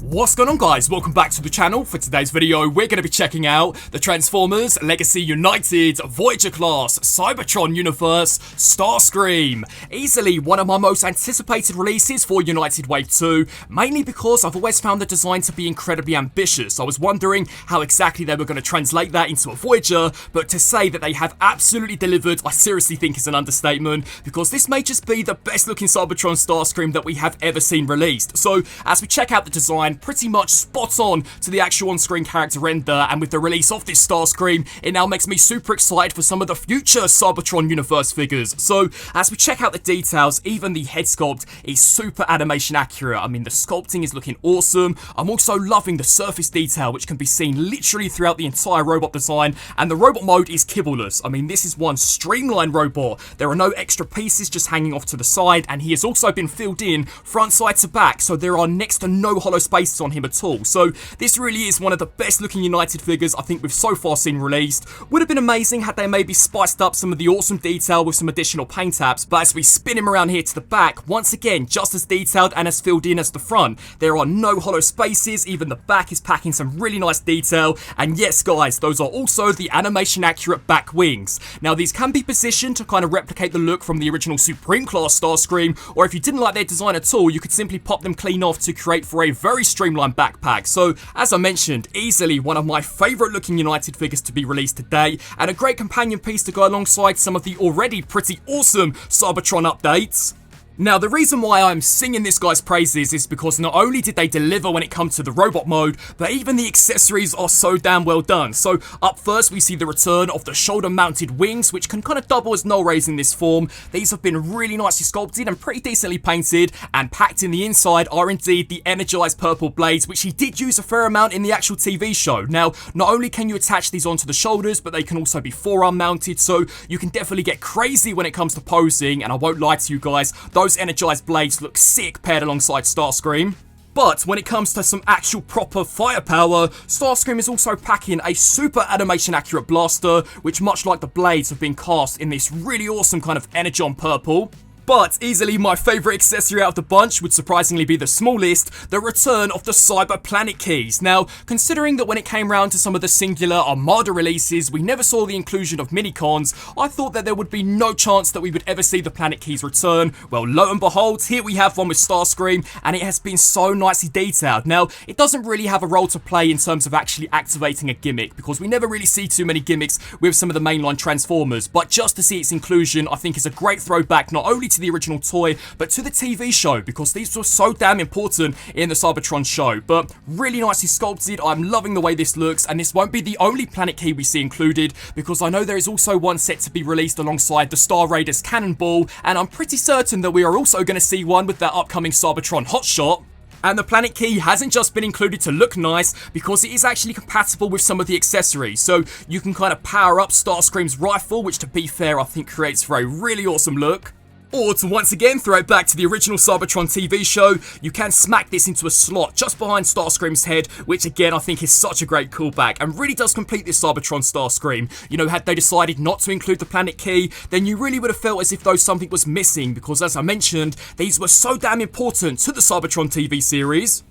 What's going on, guys? Welcome back to the channel. For today's video, we're going to be checking out the Transformers Legacy United Voyager class Cybertron universe Starscream. Easily one of my most anticipated releases for United Wave 2, mainly because I've always found the design to be incredibly ambitious. I was wondering how exactly they were going to translate that into a Voyager, but to say that they have absolutely delivered, I seriously think is an understatement, because this may just be the best looking Cybertron Starscream that we have ever seen released. So as we check out the design, pretty much spot on to the actual on-screen character render, and with the release of this Starscream, it now makes me super excited for some of the future Cybertron universe figures. So as we check out the details, even the head sculpt is super animation accurate. I mean, the sculpting is looking awesome. I'm also loving the surface detail, which can be seen literally throughout the entire robot design, and the robot mode is kibbleless. I mean, this is one streamlined robot. There are no extra pieces just hanging off to the side, and he has also been filled in front, side to back, so there are next to no hollow spaces on him at all. So this really is one of the best looking United figures I think we've so far seen released. Would have been amazing had they maybe spiced up some of the awesome detail with some additional paint apps, but as we spin him around here to the back, once again just as detailed and as filled in as the front. There are no hollow spaces, even the back is packing some really nice detail, and yes guys, those are also the animation accurate back wings. Now these can be positioned to kind of replicate the look from the original Supreme class Starscream, or if you didn't like their design at all, you could simply pop them clean off to create for a very streamlined backpack. So as I mentioned, easily one of my favourite looking United figures to be released today, and a great companion piece to go alongside some of the already pretty awesome Cybertron updates. Now, the reason why I'm singing this guy's praises is because not only did they deliver when it comes to the robot mode, but even the accessories are so damn well done. So up first, we see the return of the shoulder-mounted wings, which can kind of double as null rays in this form. These have been really nicely sculpted and pretty decently painted, and packed in the inside are indeed the energized purple blades, which he did use a fair amount in the actual TV show. Now, not only can you attach these onto the shoulders, but they can also be forearm mounted, so you can definitely get crazy when it comes to posing, and I won't lie to you guys, those energized blades look sick paired alongside Starscream. But when it comes to some actual proper firepower, Starscream is also packing a super animation accurate blaster, which much like the blades have been cast in this really awesome kind of energon purple. But easily my favourite accessory out of the bunch would surprisingly be the smallest, the return of the Cyber Planet keys. Now, considering that when it came round to some of the singular Armada releases, we never saw the inclusion of minicons, I thought that there would be no chance that we would ever see the Planet keys return. Well, lo and behold, here we have one with Starscream, and it has been so nicely detailed. Now, it doesn't really have a role to play in terms of actually activating a gimmick, because we never really see too many gimmicks with some of the mainline Transformers, but just to see its inclusion, I think is a great throwback not only to the original toy, but to the TV show, because these were so damn important in the Cybertron show. But really nicely sculpted, I'm loving the way this looks, and this won't be the only planet key we see included, because I know there is also one set to be released alongside the Star Raiders Cannonball, and I'm pretty certain that we are also going to see one with that upcoming Cybertron Hotshot. And the planet key hasn't just been included to look nice, because it is actually compatible with some of the accessories. So you can kind of power up Starscream's rifle, which to be fair I think creates for a really awesome look. Or to once again throw it back to the original Cybertron TV show, you can smack this into a slot just behind Starscream's head, which again I think is such a great callback and really does complete this Cybertron Starscream. You know, had they decided not to include the planet key, then you really would have felt as if though something was missing, because as I mentioned, these were so damn important to the Cybertron TV series.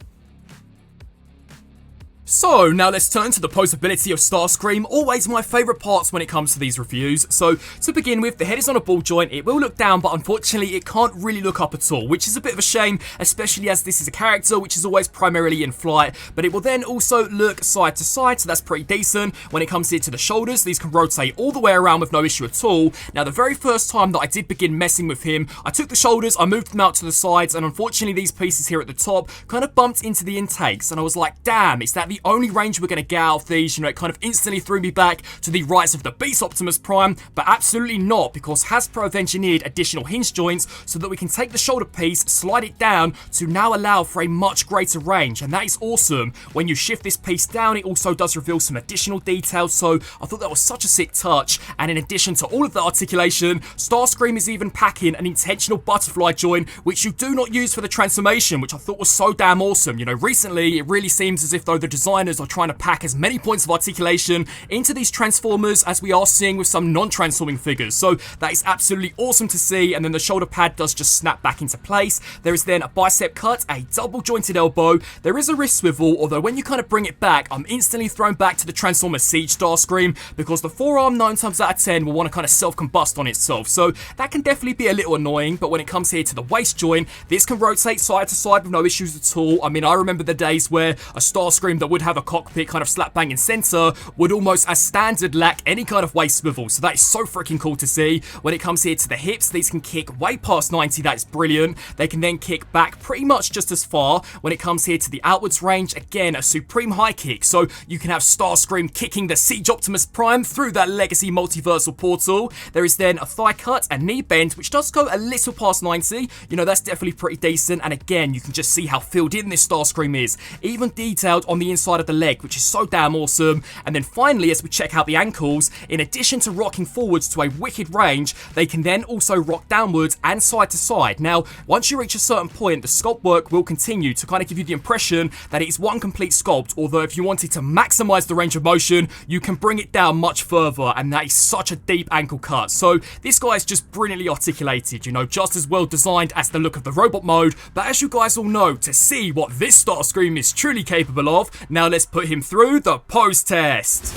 So, now let's turn to the posability of Starscream, always my favourite parts when it comes to these reviews. So, to begin with, the head is on a ball joint, it will look down, but unfortunately it can't really look up at all, which is a bit of a shame, especially as this is a character which is always primarily in flight, but it will then also look side to side, so that's pretty decent. When it comes here to the shoulders, these can rotate all the way around with no issue at all. Now, the very first time that I did begin messing with him, I took the shoulders, I moved them out to the sides, and unfortunately these pieces here at the top kind of bumped into the intakes, and I was like, damn, is that the only range we're going to get out of these? You know, it kind of instantly threw me back to the Rise of the Beast Optimus Prime, but absolutely not, because Hasbro have engineered additional hinge joints so that we can take the shoulder piece, slide it down to now allow for a much greater range, and that is awesome. When you shift this piece down, it also does reveal some additional details, so I thought that was such a sick touch. And in addition to all of the articulation, Starscream is even packing an intentional butterfly joint, which you do not use for the transformation, which I thought was so damn awesome. You know, recently it really seems as if though the design designers are trying to pack as many points of articulation into these Transformers as we are seeing with some non-transforming figures. So that is absolutely awesome to see, and then the shoulder pad does just snap back into place. There is then a bicep cut, a double jointed elbow, there is a wrist swivel, although when you kind of bring it back, I'm instantly thrown back to the Transformers Siege Starscream, because the forearm 9 times out of 10 will want to kind of self-combust on itself, so that can definitely be a little annoying. But when it comes here to the waist joint, this can rotate side to side with no issues at all. I mean, I remember the days where a Starscream that would have a cockpit kind of slap bang in center would almost as standard lack any kind of waist swivel, so that is so freaking cool to see. When it comes here to the hips, these can kick way past 90, that is brilliant. They can then kick back pretty much just as far. When it comes here to the outwards range, again, a supreme high kick, so you can have Starscream kicking the Siege Optimus Prime through that Legacy multiversal portal. There is then a thigh cut and knee bend, which does go a little past 90. You know, that's definitely pretty decent, and again, you can just see how filled in this Starscream is, even detailed on the inside of the leg, which is so damn awesome. And then finally, as we check out the ankles, in addition to rocking forwards to a wicked range, they can then also rock downwards and side to side. Now, once you reach a certain point, the sculpt work will continue to kind of give you the impression that it is one complete sculpt, although if you wanted to maximize the range of motion, you can bring it down much further, and that is such a deep ankle cut. So this guy is just brilliantly articulated, you know, just as well designed as the look of the robot mode. But as you guys all know, to see what this Starscream is truly capable of, now let's put him through the pose test.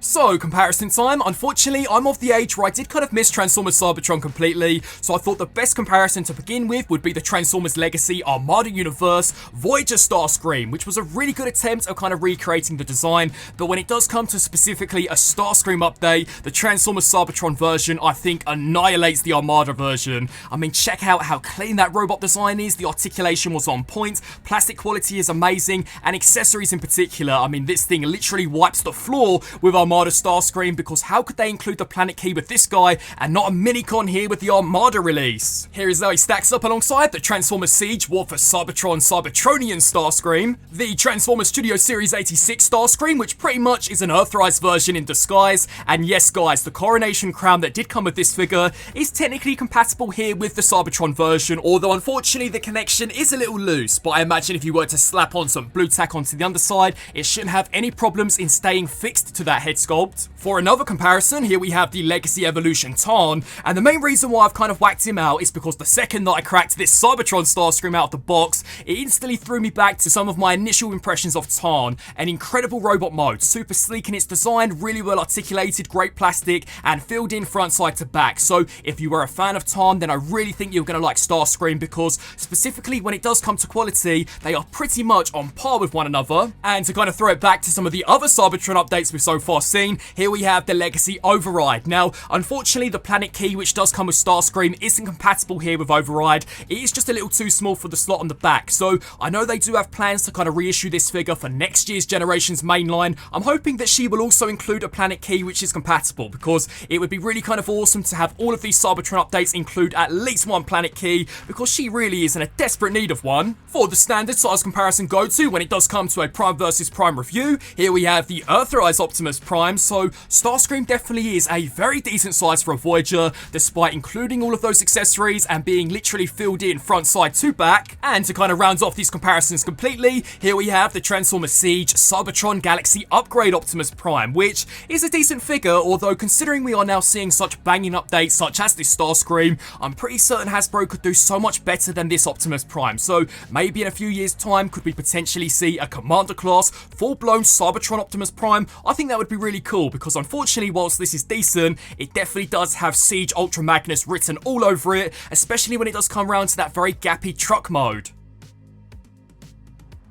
So, comparison time. Unfortunately, I'm of the age where I did kind of miss Transformers Cybertron completely, so I thought the best comparison to begin with would be the Transformers Legacy Armada Universe Voyager Starscream, which was a really good attempt at kind of recreating the design. But when it does come to specifically a Starscream update, the Transformers Cybertron version, I think, annihilates the Armada version. I mean, check out how clean that robot design is. The articulation was on point, plastic quality is amazing, and accessories in particular. I mean, this thing literally wipes the floor with Armada Starscream, because how could they include the planet key with this guy and not a minicon here with the Armada release? Here is how he stacks up alongside the Transformers Siege War for Cybertron Cybertronian Starscream, the Transformers Studio Series 86 Starscream, which pretty much is an Earthrise version in disguise. And yes guys, the coronation crown that did come with this figure is technically compatible here with the Cybertron version, although unfortunately the connection is a little loose. But I imagine if you were to slap on some blue tack onto the underside, it shouldn't have any problems in staying fixed to that head sculpt. For another comparison, here we have the Legacy Evolution Tarn, and the main reason why I've kind of whacked him out is because the second that I cracked this Cybertron Starscream out of the box, it instantly threw me back to some of my initial impressions of Tarn. An incredible robot mode, super sleek in its design, really well articulated, great plastic, and filled in front side to back. So if you were a fan of Tarn, then I really think you're going to like Starscream, because specifically when it does come to quality, they are pretty much on par with one another. And to kind of throw it back to some of the other Cybertron updates we've so far seen, here we have the Legacy Override. Now, unfortunately, the planet key, which does come with Starscream, isn't compatible here with Override. It is just a little too small for the slot on the back. So I know they do have plans to kind of reissue this figure for next year's Generations mainline. I'm hoping that she will also include a planet key which is compatible, because it would be really kind of awesome to have all of these Cybertron updates include at least one planet key, because she really is in a desperate need of one. For the standard size comparison go-to when it does come to a Prime versus Prime review, here we have the Earthrise Optimus Prime. So Starscream definitely is a very decent size for a Voyager, despite including all of those accessories and being literally filled in front side to back. And to kind of round off these comparisons completely, here we have the Transformers Siege Cybertron Galaxy Upgrade Optimus Prime, which is a decent figure, although considering we are now seeing such banging updates such as this Starscream, I'm pretty certain Hasbro could do so much better than this Optimus Prime. So maybe in a few years time, could we potentially see a Commander class full-blown Cybertron Optimus Prime? I think that would be really cool, because unfortunately, whilst this is decent, it definitely does have Siege Ultra Magnus written all over it, especially when it does come around to that very gappy truck mode.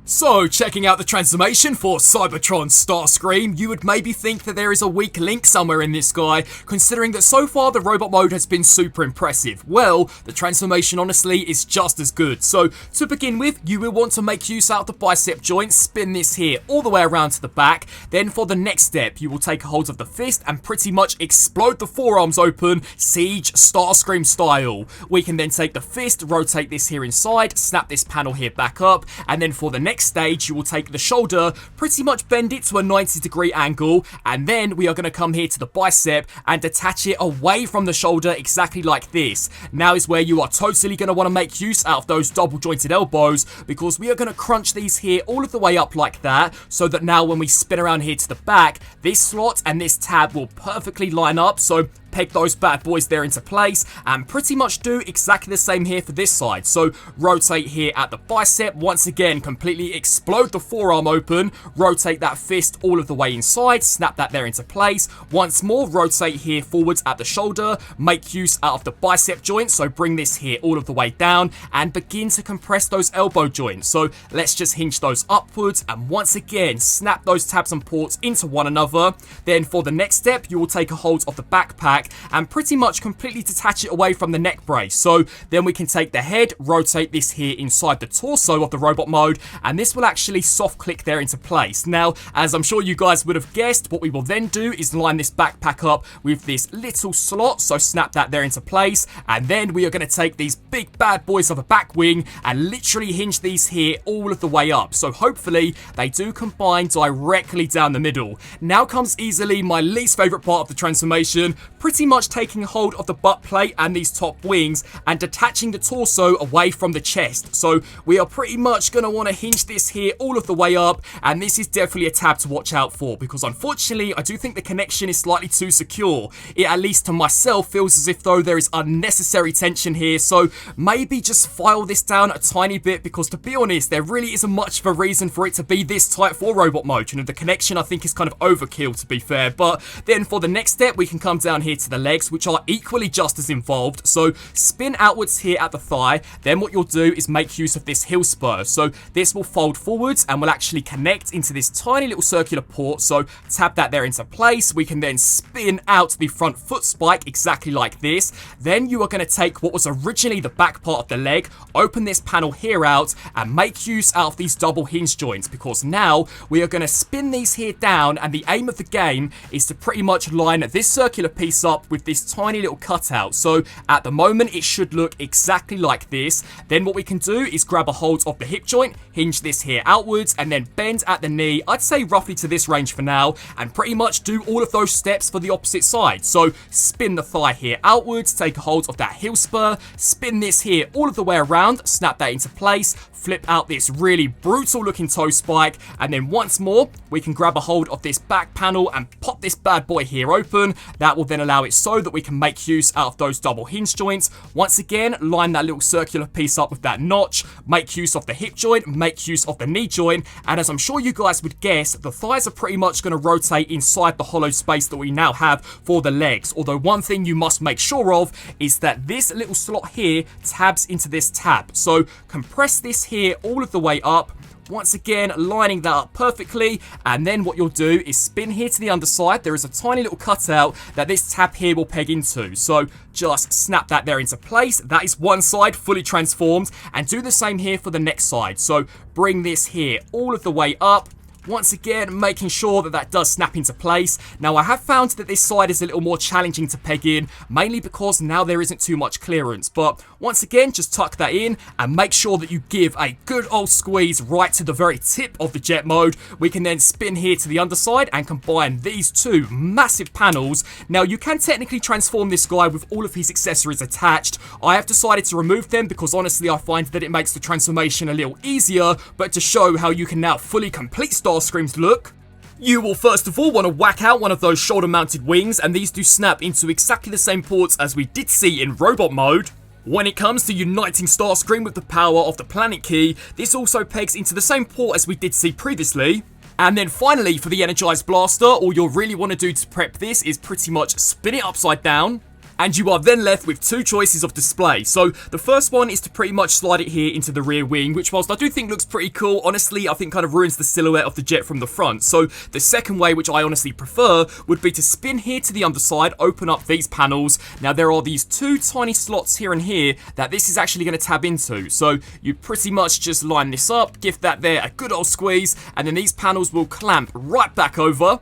So, checking out the transformation for Cybertron Starscream, you would maybe think that there is a weak link somewhere in this guy, considering that so far the robot mode has been super impressive. Well, the transformation honestly is just as good. So, to begin with, you will want to make use out of the bicep joint, spin this here all the way around to the back. Then for the next step, you will take a hold of the fist and pretty much explode the forearms open, Siege Starscream style. We can then take the fist, rotate this here inside, snap this panel here back up, and then for the next next stage, you will take the shoulder, pretty much bend it to a 90-degree angle, and then we are going to come here to the bicep and attach it away from the shoulder exactly like this. Now is where you are totally going to want to make use out of those double jointed elbows, because we are going to crunch these here all of the way up like that, so that now when we spin around here to the back, this slot and this tab will perfectly line up. So peg those bad boys there into place and pretty much do exactly the same here for this side. So rotate here at the bicep, once again completely explode the forearm open, rotate that fist all of the way inside, snap that there into place. Once more, rotate here forwards at the shoulder, make use out of the bicep joint, so bring this here all of the way down and begin to compress those elbow joints. So let's just hinge those upwards and once again snap those tabs and ports into one another. Then for the next step, you will take a hold of the backpack and pretty much completely detach it away from the neck brace. So then we can take the head, rotate this here inside the torso of the robot mode, and this will actually soft click there into place. Now, as I'm sure you guys would have guessed, what we will then do is line this backpack up with this little slot, so snap that there into place, and then we are going to take these big bad boys of a back wing and literally hinge these here all of the way up. So hopefully they do combine directly down the middle. Now comes easily my least favorite part of the transformation, pretty much taking hold of the butt plate and these top wings and detaching the torso away from the chest. So we are pretty much going to want to hinge this here all of the way up, and this is definitely a tab to watch out for, because unfortunately I do think the connection is slightly too secure. It, at least to myself, feels as if though there is unnecessary tension here, so maybe just file this down a tiny bit, because to be honest, there really isn't much of a reason for it to be this tight for robot mode. You know, the connection I think is kind of overkill, to be fair. But then for the next step, we can come down here to the legs, which are equally just as involved. So spin outwards here at the thigh, then what you'll do is make use of this heel spur. So this will fold forwards and will actually connect into this tiny little circular port, so tap that there into place. We can then spin out the front foot spike exactly like this. Then you are going to take what was originally the back part of the leg, open this panel here out and make use out of these double hinge joints, because now we are going to spin these here down, and the aim of the game is to pretty much line this circular piece up with this tiny little cutout. So at the moment it should look exactly like this. Then what we can do is grab a hold of the hip joint, hinge this here outwards and then bend at the knee, I'd say roughly to this range for now, and pretty much do all of those steps for the opposite side. So spin the thigh here outwards, take a hold of that heel spur, spin this here all of the way around, snap that into place, flip out this really brutal looking toe spike, and then once more we can grab a hold of this back panel and pop this bad boy here open. That will then allow it so that we can make use out of those double hinge joints. Once again, line that little circular piece up with that notch, make use of the hip joint, make use of the knee joint, and as I'm sure you guys would guess, the thighs are pretty much going to rotate inside the hollow space that we now have for the legs. Although one thing you must make sure of is that this little slot here tabs into this tab. So compress this here all of the way up, once again lining that up perfectly, and then what you'll do is spin here to the underside. There is a tiny little cutout that this tab here will peg into, so just snap that there into place. That is one side fully transformed, and do the same here for the next side. So bring this here all of the way up, once again making sure that that does snap into place. Now I have found that this side is a little more challenging to peg in, mainly because now there isn't too much clearance, but once again just tuck that in and make sure that you give a good old squeeze right to the very tip of the jet mode. We can then spin here to the underside and combine these two massive panels. Now you can technically transform this guy with all of his accessories attached. I have decided to remove them because honestly I find that it makes the transformation a little easier, but to show how you can now fully complete Starscream's look, you will first of all want to whack out one of those shoulder mounted wings, and these do snap into exactly the same ports as we did see in robot mode. When it comes to uniting Starscream with the power of the planet key, this also pegs into the same port as we did see previously. And then finally, for the energized blaster, all you'll really want to do to prep this is pretty much spin it upside down, and you are then left with two choices of display. So the first one is to pretty much slide it here into the rear wing, which whilst I do think looks pretty cool, honestly I think kind of ruins the silhouette of the jet from the front. So the second way, which I honestly prefer, would be to spin here to the underside, open up these panels. Now there are these two tiny slots here and here that this is actually going to tab into. So you pretty much just line this up, give that there a good old squeeze, and then these panels will clamp right back over.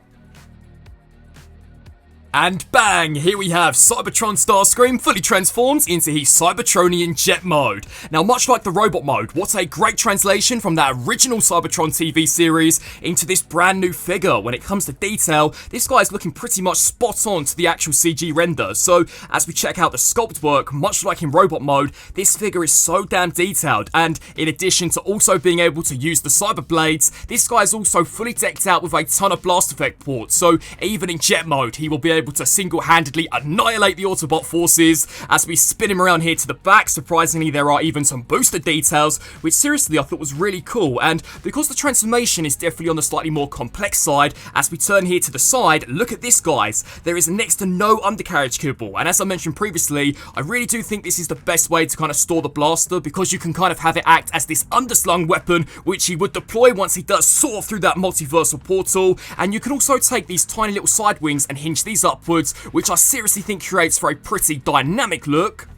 And bang! Here we have Cybertron Starscream fully transforms into his Cybertronian jet mode. Now, much like the robot mode, what a great translation from that original Cybertron TV series into this brand new figure. When it comes to detail, this guy is looking pretty much spot on to the actual CG render. So, as we check out the sculpt work, much like in robot mode, this figure is so damn detailed. And in addition to also being able to use the cyber blades, this guy is also fully decked out with a ton of blast effect ports. So, even in jet mode, he will be able to single-handedly annihilate the Autobot forces. As we spin him around here to the back, surprisingly there are even some booster details, which seriously I thought was really cool. And because the transformation is definitely on the slightly more complex side, as we turn here to the side, look at this guys, there is next to no undercarriage kibble. And as I mentioned previously, I really do think this is the best way to kind of store the blaster, because you can kind of have it act as this underslung weapon, which he would deploy once he does soar through that multiversal portal. And you can also take these tiny little side wings and hinge these upwards, which I seriously think creates for a pretty dynamic look.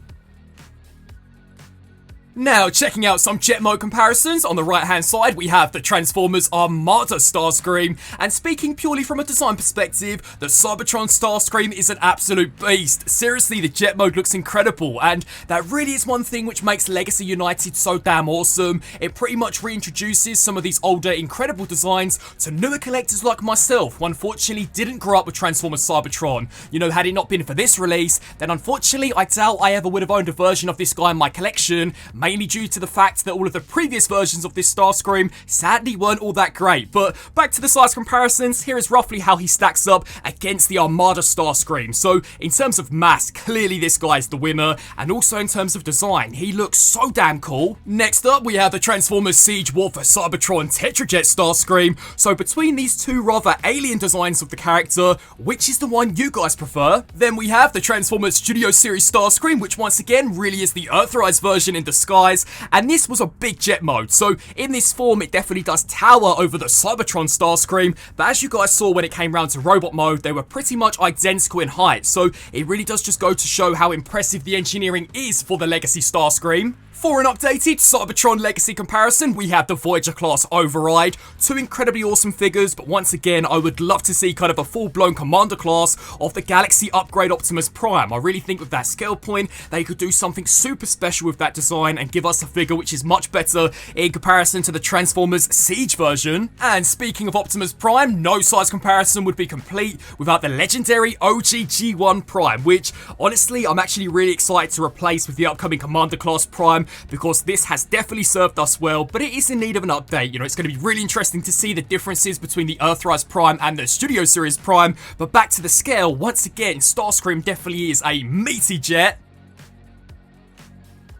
Now, checking out some jet mode comparisons, on the right hand side we have the Transformers Armada Starscream, and speaking purely from a design perspective, the Cybertron Starscream is an absolute beast. Seriously, the jet mode looks incredible, and that really is one thing which makes Legacy United so damn awesome. It pretty much reintroduces some of these older incredible designs to newer collectors like myself, who unfortunately didn't grow up with Transformers Cybertron. You know, had it not been for this release, then unfortunately I doubt I ever would have owned a version of this guy in my collection, mainly due to the fact that all of the previous versions of this Starscream sadly weren't all that great. But back to the size comparisons, here is roughly how he stacks up against the Armada Starscream. So in terms of mass, clearly this guy's the winner, and also in terms of design, he looks so damn cool. Next up, we have the Transformers Siege Warfare Cybertron Tetrajet Starscream. So between these two rather alien designs of the character, which is the one you guys prefer? Then we have the Transformers Studio Series Starscream, which once again really is the Earthrise version in disguise, and this was a big jet mode. So in this form, it definitely does tower over the Cybertron Starscream, but as you guys saw when it came round to robot mode, they were pretty much identical in height. So it really does just go to show how impressive the engineering is for the Legacy Starscream. For an updated Cybertron Legacy comparison, we have the Voyager class Override. Two incredibly awesome figures, but once again, I would love to see kind of a full-blown Commander class of the Galaxy Upgrade Optimus Prime. I really think with that scale point, they could do something super special with that design and give us a figure which is much better in comparison to the Transformers Siege version. And speaking of Optimus Prime, no size comparison would be complete without the legendary OG G1 Prime, which honestly, I'm actually really excited to replace with the upcoming Commander class Prime, because this has definitely served us well, but it is in need of an update. You know, it's going to be really interesting to see the differences between the Earthrise Prime and the Studio Series Prime. But back to the scale, once again, Starscream definitely is a meaty jet.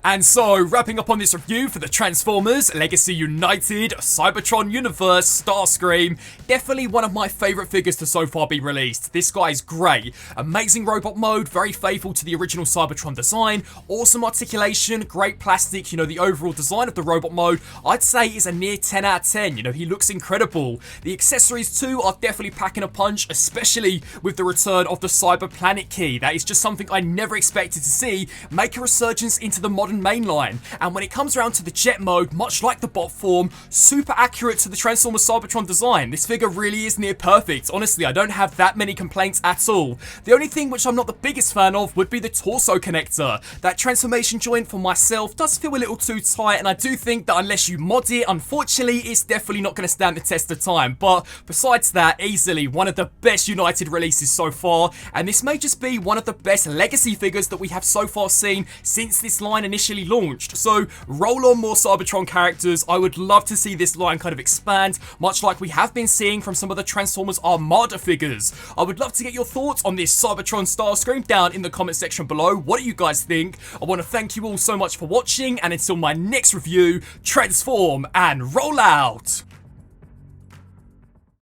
And so, wrapping up on this review for the Transformers Legacy United Cybertron Universe Starscream, definitely one of my favourite figures to so far be released. This guy is great. Amazing robot mode, very faithful to the original Cybertron design, awesome articulation, great plastic. You know, the overall design of the robot mode, I'd say is a near 10 out of 10. You know, he looks incredible. The accessories too are definitely packing a punch, especially with the return of the Cyber Planet Key. That is just something I never expected to see make a resurgence into the modern mainline. And when it comes around to the jet mode, much like the bot form, super accurate to the Transformers Cybertron design. This figure really is near perfect. Honestly, I don't have that many complaints at all. The only thing which I'm not the biggest fan of would be the torso connector. That transformation joint for myself does feel a little too tight, and I do think that unless you mod it, unfortunately, it's definitely not going to stand the test of time. But besides that, easily one of the best United releases so far, and this may just be one of the best legacy figures that we have so far seen since this line initially launched. So roll on more Cybertron characters. I would love to see this line kind of expand, much like we have been seeing from some of the Transformers Armada figures. I would love to get your thoughts on this Cybertron Starscream down in the comment section below. What do you guys think? I want to thank you all so much for watching, and until my next review, transform and roll out!